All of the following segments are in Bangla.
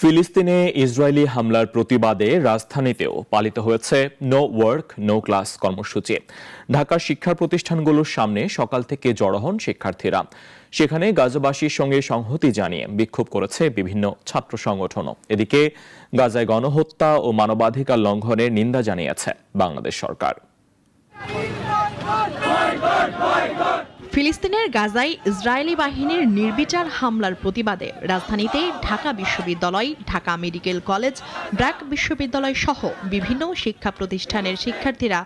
ফিলিস্তিনে ইসরায়েলি হামলার প্রতিবাদে রাজধানীতেও পালিত হয়েছে নো ওয়ার্ক নো ক্লাস কর্মসূচি। ঢাকার শিক্ষা প্রতিষ্ঠানগুলোর সামনে সকাল থেকে জড়ো হন শিক্ষার্থীরা। সেখানে গাজাবাসীর সঙ্গে সংহতি জানিয়ে বিক্ষোভ করেছে বিভিন্ন ছাত্র সংগঠনও। এদিকে গাজায় গণহত্যা ও মানবাধিকার লঙ্ঘনের নিন্দা জানিয়েছে বাংলাদেশ সরকার। ফিলিস্তিনের গাজায় ইসরায়েলি বাহিনীর নির্বিচার হামলার প্রতিবাদে রাজধানীতে ঢাকা বিশ্ববিদ্যালয়, ঢাকা মেডিকেল কলেজ, ব্র্যাক বিশ্ববিদ্যালয় সহ বিভিন্ন শিক্ষা প্রতিষ্ঠানের শিক্ষার্থীরা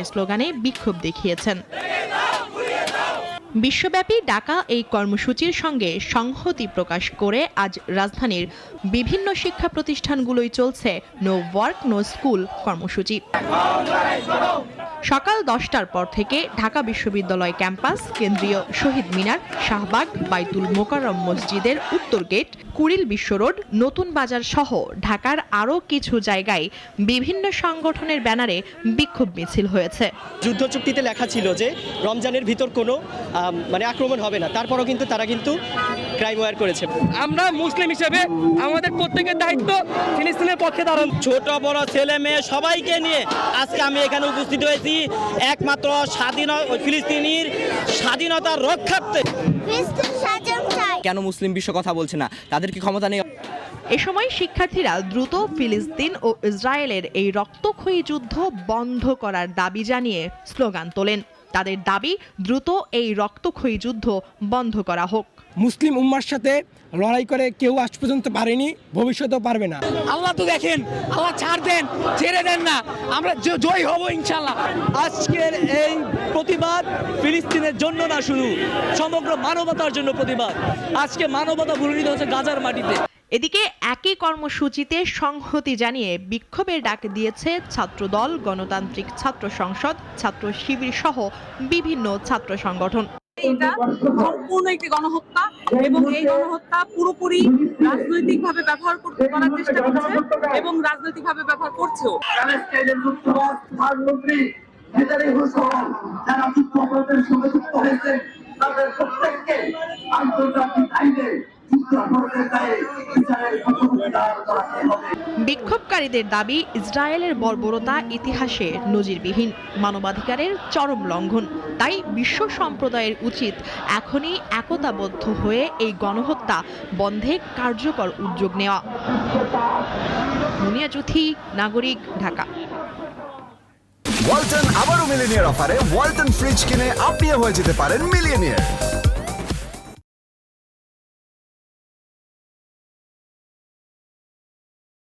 স্লোগানে বিক্ষোভ দেখিয়েছেন। বিশ্বব্যাপী ডাকা এই কর্মসূচির সঙ্গে সংহতি প্রকাশ করে আজ রাজধানীর বিভিন্ন শিক্ষা প্রতিষ্ঠানগুলোই চলছে নো ওয়ার্ক নো স্কুল কর্মসূচি। সকাল 10টার পর থেকে ঢাকা বিশ্ববিদ্যালয় ক্যাম্পাস, কেন্দ্রীয় শহীদ মিনার, শাহবাগ, বাইতুল মোকাররম মসজিদের উত্তর গেট, কুড়িল বিশ্ব রোড, নতুন বাজার সহ ঢাকার আরও কিছু জায়গায় বিভিন্ন সংগঠনের ব্যানারে বিক্ষোভ মিছিল হয়েছে। যুদ্ধ চুক্তিতে লেখা ছিল যে রমজানের ভিতর কোনো আক্রমণ হবে না, তারপরও কিন্তু তারা ক্রাইম ওয়ার করেছে। আমরা মুসলিম হিসেবে আমাদের প্রত্যেকের দায়িত্ব ফিলিস্তিনের পক্ষে দাঁড়ানো। ছোট বড় ছেলে মেয়ে সবাইকে নিয়ে আজকে আমি এখানে উপস্থিত হয়েছি একমাত্র ফিলিস্তিনির স্বাধীনতার রক্ষার্থে। কেন মুসলিম বিশ্ব কথা বলছে না? তাদের কি ক্ষমতা নেই? এ সময় শিক্ষার্থীরা দ্রুত ফিলিস্তিন ও ইসরায়েলের এই রক্তক্ষয়ী যুদ্ধ বন্ধ করার দাবি জানিয়ে স্লোগান তোলেন। তাদের দাবি দ্রুত এই রক্তক্ষয়ী যুদ্ধ বন্ধ করা হোক। মুসলিম উম্মার সাথে লড়াই করে কেউ আজ পর্যন্ত পারেনি, ভবিষ্যতেও পারবে না। আল্লাহ তো দেখেন, আল্লাহ ছাড় দেন, ছেড়ে দেন না, আমরা জয় হব ইনশাআল্লাহ। আজকের এই প্রতিবাদ ফিলিস্তিনের জন্য না, শুধু সমগ্র মানবতার জন্য প্রতিবাদ। আজকে মানবতা ভুলিত হচ্ছে গাজার মাটিতে। এদিকে একই কর্মসূচিতে সংহতি জানিয়ে বিক্ষোভের ডাক দিয়েছে ছাত্রদল, গণতান্ত্রিক ছাত্র সংসদ, ছাত্র শিবির সহ বিভিন্ন ছাত্র সংগঠন। এটা সম্পূর্ণ একটি গণহত্যা এবং এই গণহত্যা পুরোপুরি রাজনৈতিকভাবে ব্যবহার করার চেষ্টা করছে এবং রাজনৈতিকভাবে ব্যবহার করছেও। বিক্ষোভকারীদের দাবি, ইসরায়েলের বর্বরতা ইতিহাসে নজিরবিহীন, মানবাধিকারের চরম লঙ্ঘন। তাই বিশ্ব সম্প্রদায়ের উচিত এখনই একতাবদ্ধ হয়ে এই গণহত্যা বন্ধে কার্যকর উদ্যোগ নেওয়া। মুনিয়া জুথি, নাগরিক, ঢাকা। ওয়ালটন আবারও মিলিনিয়ার অফারে ওয়ালটন ফ্রিজ কিনে আপনিও হয়ে যেতে পারেন মিলিয়নিয়ার।